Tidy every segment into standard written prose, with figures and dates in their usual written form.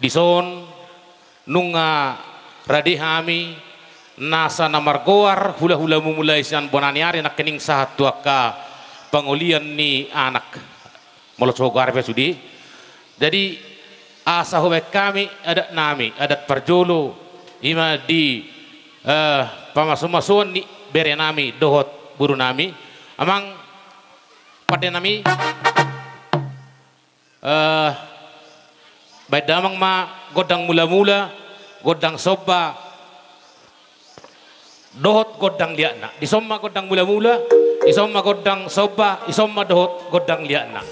dison nunga radihami nasa namargoar hula-hula mumulai sian bonaniari nak kening sahat tuaka pengulian ni anak mulut sogar sudi. Jadi asa hubek kami adat nami adat perjolo ima di pamasumasuan ni bere nami dohot buru nami amang pada nami baik damang ma godang mula-mula godang soba dohot godang liana disomma godang mula-mula isomma godang soba isomma dohot godang liana.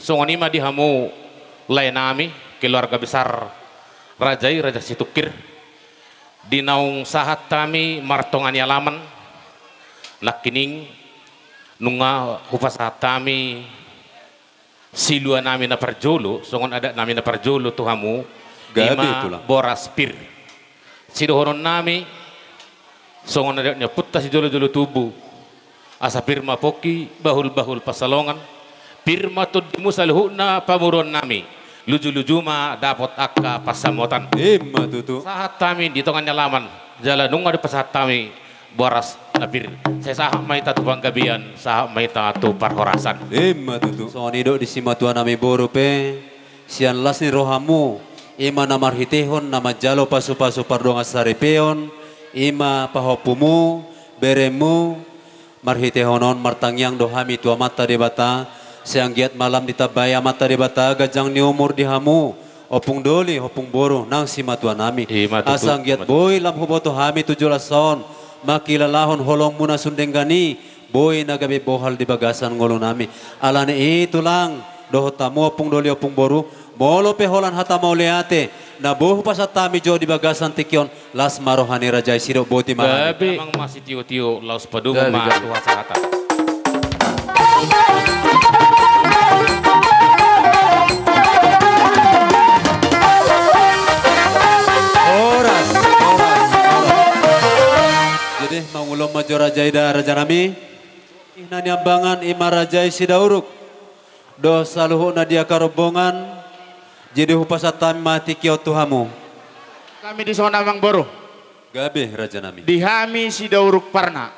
Songonima dihamu lainami keluarga besar Rajai Raja Situkir di naung sahat kami martongan yalaman lakining nunga hupas sahat kami silua nami na perjolo songon ada nami na perjolo tuhamu ima boras pir sidohonon nami songon ada nyaputta si jolo-jolo tubuh asa pirma poki bahul-bahul pasalongan pirma tudmu salhuna pamuron nami luju-luju ma dapat akka pasamotan tutu sahat kami di tongan nyalaman jalan nunga di pasahat kami boras napir saya sahak maita tu banggabian sahak maita tu parhorasan tutu so nido di simatua nami boru pe sian las ni rohamu ima namar hitehon nama jalo pasu-pasu pardonga saripeon ima pahopumu beremu marhitehonon martangyang dohami tua mata debata siang giat malam ditabaya mata debata gajang ni umur dihamu opung doli opung boru nang simatua nami asang giat boy lam huboto hami 17 son makilalahon holong muna sundenggani boy nagabi bohal di bagasan ngolo nami alane itu lang dohotamu opung doli opung boru molo peholan hata mauleate na bohu pasatami jo di bagasan tikyon las marohani rajai siro boti mahani memang masih tio-tio laus padung ma tuha sahata jadi mangulong majo rajai da raja nami ina niambangan ima rajai sidauruk do saluhu nadia karobongan jadi hupasatami mati kio tuhamu kami di zona mang boru gabe raja nami dihami sidauruk parna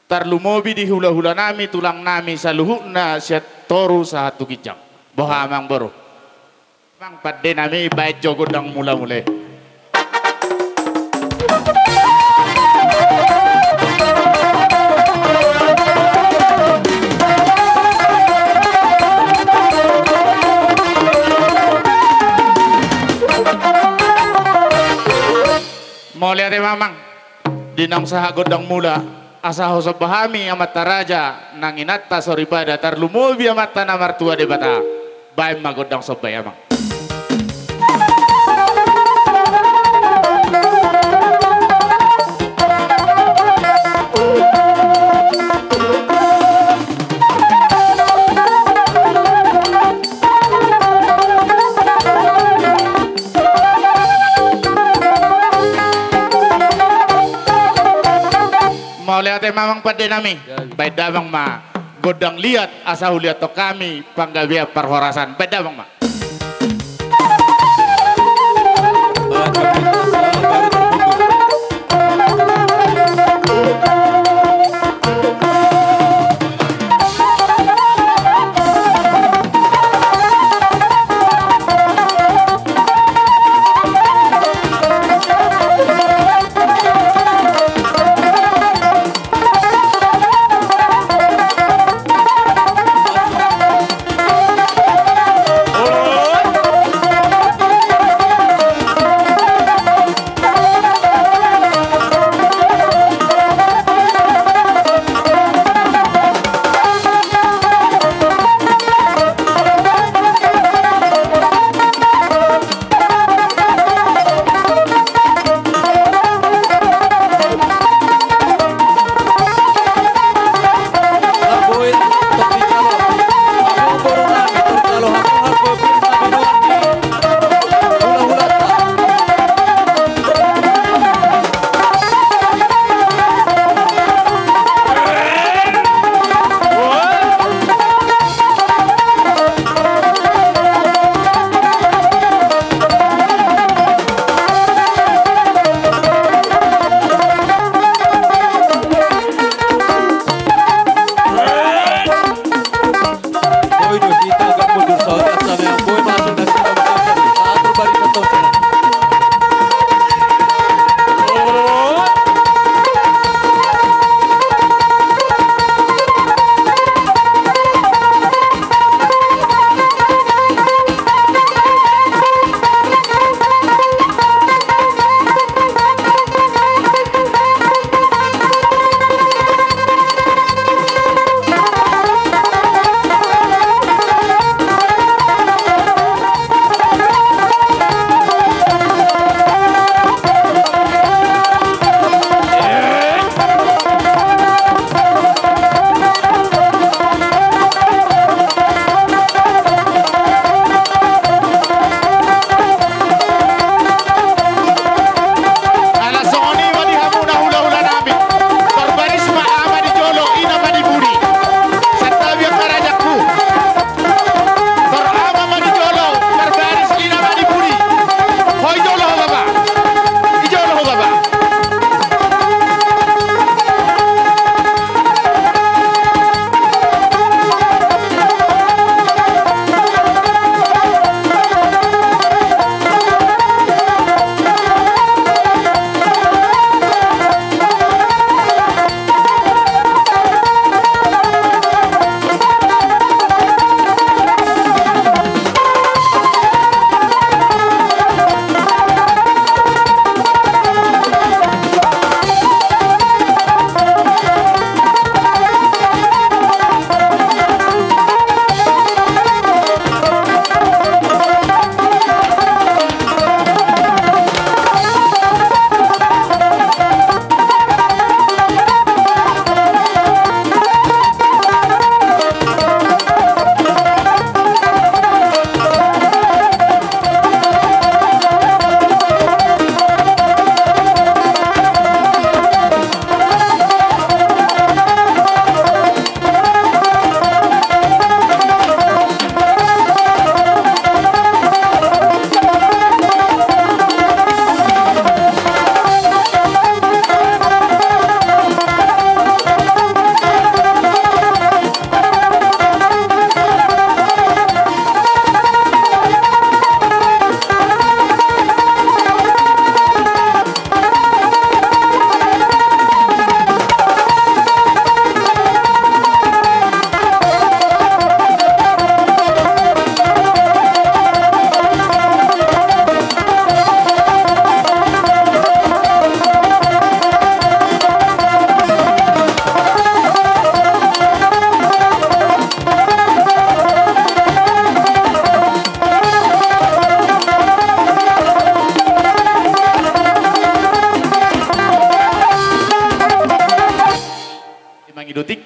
tarlumobi di hula-hula nami tulang nami saluhuna siat toru satu kijang boha mang boru mang padde nami baik jogodang mula-mule Mulai dari mamang dinang saha godang mula asa hosok bahami amat taraja nanginatta soribada tarlumobi amat tanah martua debata baim magodang sobay amang Oleh ate mamang pade nami. Baik damang ma. Godang liat asal liat to kami panggabia perhorasan. Baik damang ma.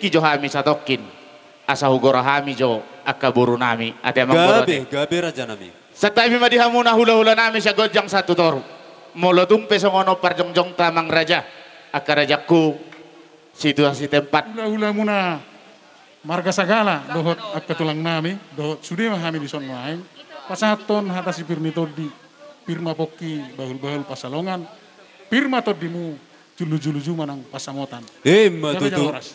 ki jo hami satokin asa hugora hami jo akaburu nami ate amang gabe raja nami sakta mi madihamuna hula-hula nami sa gojang satu toru molo tumpe songono parjongjong tamang raja akarajaku situasi tempat. Hula-hula muna marga sagala dohot akka tulang nami dohot sudah mahami di son lain pasaton hatasi pirni todi pirma pokki bahul-bahul pasalongan pirma todimu julu-julu manang pasamotan. Ima Jaga tutu. jawaras.